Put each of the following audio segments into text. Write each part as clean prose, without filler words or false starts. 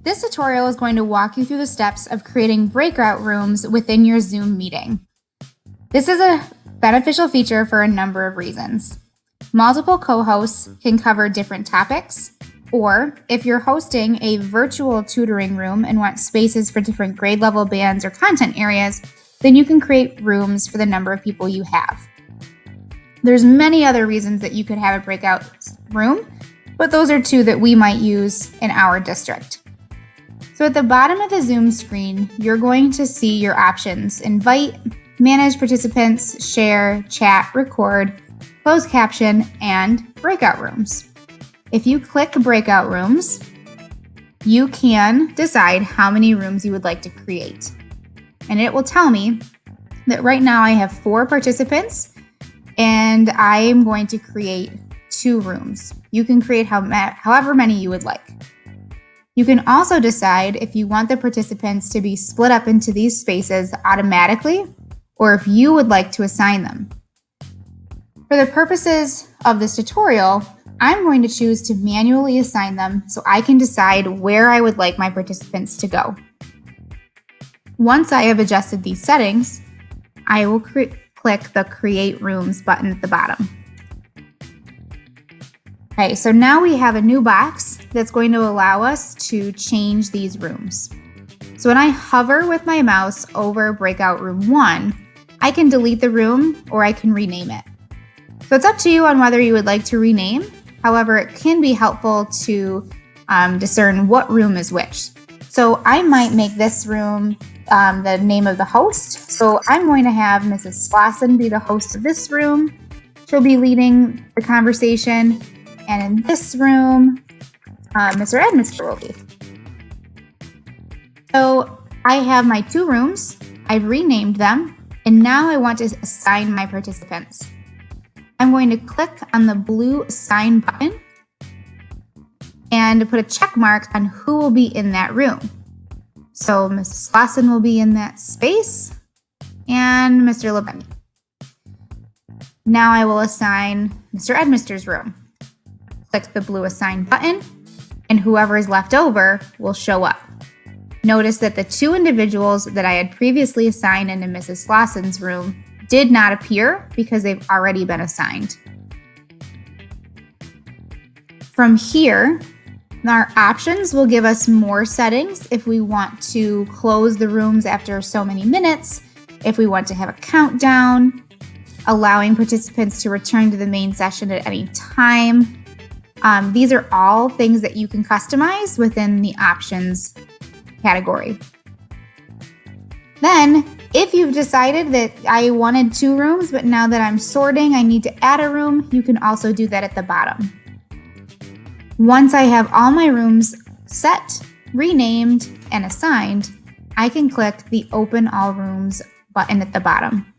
This tutorial is going to walk you through the steps of creating breakout rooms within your Zoom meeting. This is a beneficial feature for a number of reasons. Multiple co-hosts can cover different topics, or if you're hosting a virtual tutoring room and want spaces for different grade level bands or content areas, then you can create rooms for the number of people you have. There's many other reasons that you could have a breakout room, but those are two that we might use in our district. So at the bottom of the Zoom screen, you're going to see your options: invite, manage participants, share, chat, record, closed caption, and breakout rooms. If you click breakout rooms, you can decide how many rooms you would like to create. And it will tell me that right now I have 4 participants and I am going to create 2 rooms. You can create however many you would like. You can also decide if you want the participants to be split up into these spaces automatically or if you would like to assign them. For the purposes of this tutorial, I'm going to choose to manually assign them so I can decide where I would like my participants to go. Once I have adjusted these settings, I will click the Create Rooms button at the bottom. Okay, so now we have a new box that's going to allow us to change these rooms. So when I hover with my mouse over Breakout Room 1, I can delete the room or I can rename it. So it's up to you on whether you would like to rename. However, it can be helpful to discern what room is which. So I might make this room the name of the host. So I'm going to have Mrs. Slauson be the host of this room. She'll be leading the conversation. And in this room, Mr. Edmister will be. So I have my 2 rooms. I've renamed them. And now I want to assign my participants. I'm going to click on the blue Assign button and put a check mark on who will be in that room. So Mrs. Slauson will be in that space and Mr. Leveni. Now I will assign Mr. Edmister's room. Click the blue Assign button and whoever is left over will show up. Notice that the 2 individuals that I had previously assigned into Mrs. Slauson's room did not appear because they've already been assigned. From here, our options will give us more settings if we want to close the rooms after so many minutes, if we want to have a countdown, allowing participants to return to the main session at any time. These are all things that you can customize within the options category. Then, if you've decided that I wanted 2 rooms, but now that I'm sorting, I need to add a room, you can also do that at the bottom. Once I have all my rooms set, renamed, and assigned, I can click the Open All Rooms button at the bottom.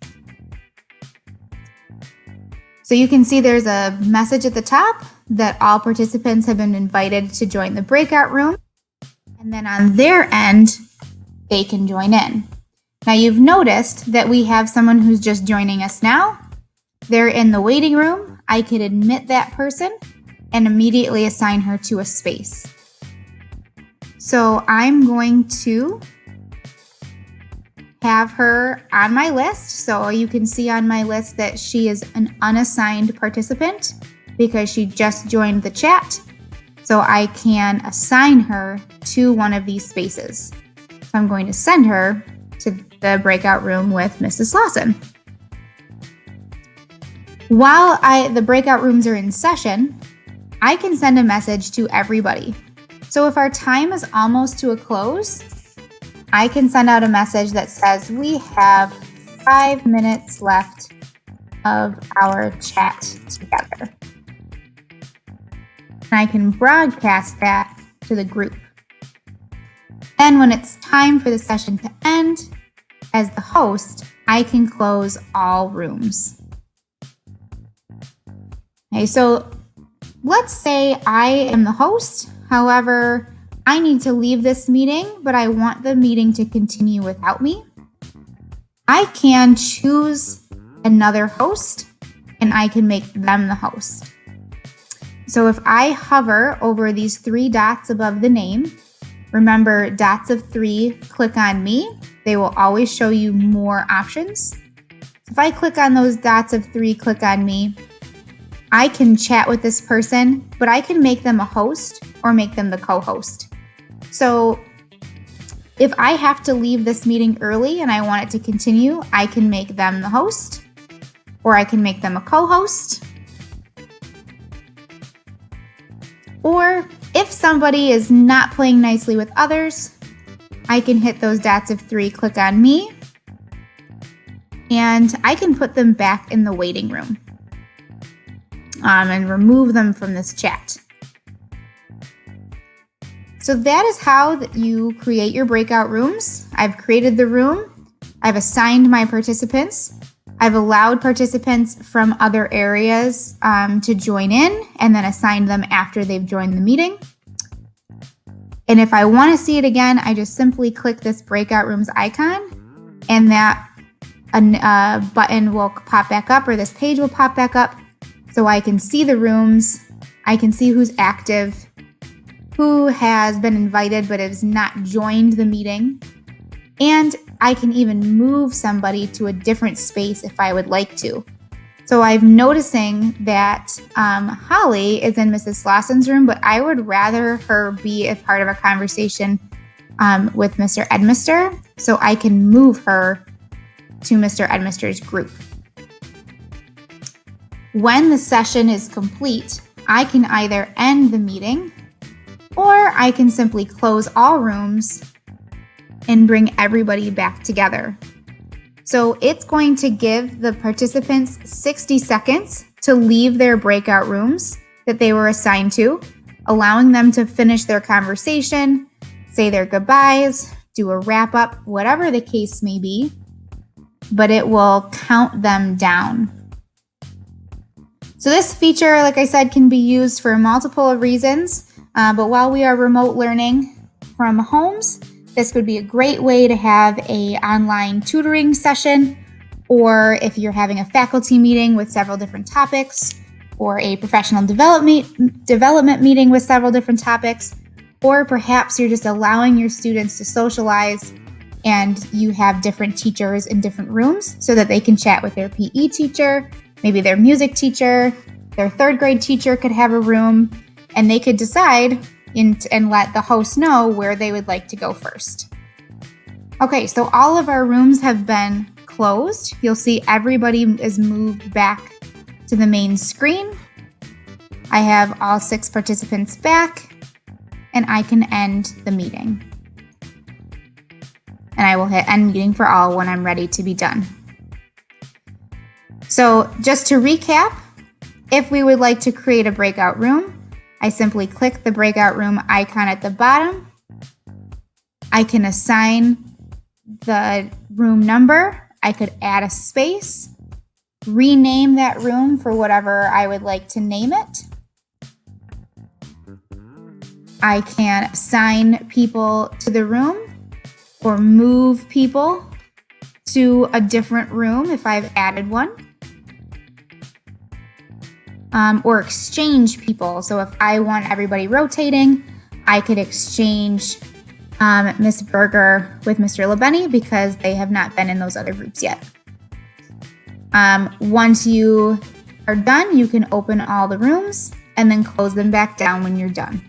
So you can see there's a message at the top that all participants have been invited to join the breakout room. And then on their end, they can join in. Now you've noticed that we have someone who's just joining us now. They're in the waiting room. I could admit that person and immediately assign her to a space. So I'm going to have her on my list. So you can see on my list that she is an unassigned participant because she just joined the chat. So I can assign her to one of these spaces. So I'm going to send her to the breakout room with Mrs. Slauson. While the breakout rooms are in session, I can send a message to everybody. So if our time is almost to a close, I can send out a message that says we have 5 minutes left of our chat together. And I can broadcast that to the group. Then when it's time for the session to end, as the host, I can close all rooms. Okay, so let's say I am the host. However, I need to leave this meeting, but I want the meeting to continue without me. I can choose another host and I can make them the host. So if I hover over these 3 dots above the name, Remember, dots of 3, click on me. They will always show you more options. If I click on those dots of 3, click on me, I can chat with this person, but I can make them a host or make them the co-host. So if I have to leave this meeting early and I want it to continue, I can make them the host, or I can make them a co-host. Or if somebody is not playing nicely with others, I can hit those dots of 3, click on me, and I can put them back in the waiting room and remove them from this chat. So that is how you create your breakout rooms. I've created the room. I've assigned my participants. I've allowed participants from other areas to join in and then assigned them after they've joined the meeting. And if I want to see it again, I just simply click this breakout rooms icon, and that button will pop back up, or this page will pop back up, so I can see the rooms. I can see who's active, who has been invited but has not joined the meeting, and I can even move somebody to a different space if I would like to. So I'm noticing that Holly is in Mrs. Slauson's room, but I would rather her be a part of a conversation with Mr. Edmister, so I can move her to Mr. Edmister's group. When the session is complete, I can either end the meeting, or I can simply close all rooms and bring everybody back together. So it's going to give the participants 60 seconds to leave their breakout rooms that they were assigned to, allowing them to finish their conversation, say their goodbyes, do a wrap up, whatever the case may be, but it will count them down. So this feature, like I said, can be used for multiple reasons, but while we are remote learning from homes, this would be a great way to have an online tutoring session, or if you're having a faculty meeting with several different topics, or a professional development meeting with several different topics, or perhaps you're just allowing your students to socialize and you have different teachers in different rooms so that they can chat with their PE teacher, maybe their music teacher, their third grade teacher could have a room, and they could decide and let the host know where they would like to go first. Okay, so all of our rooms have been closed. You'll see everybody is moved back to the main screen. I have all 6 participants back, and I can end the meeting. And I will hit end meeting for all when I'm ready to be done. So just to recap, if we would like to create a breakout room, I simply click the breakout room icon at the bottom. I can assign the room number. I could add a space, rename that room for whatever I would like to name it. I can assign people to the room or move people to a different room if I've added one. Or exchange people. So if I want everybody rotating, I could exchange Miss Berger with Mr. Labeni because they have not been in those other groups yet. Once you are done, you can open all the rooms and then close them back down when you're done.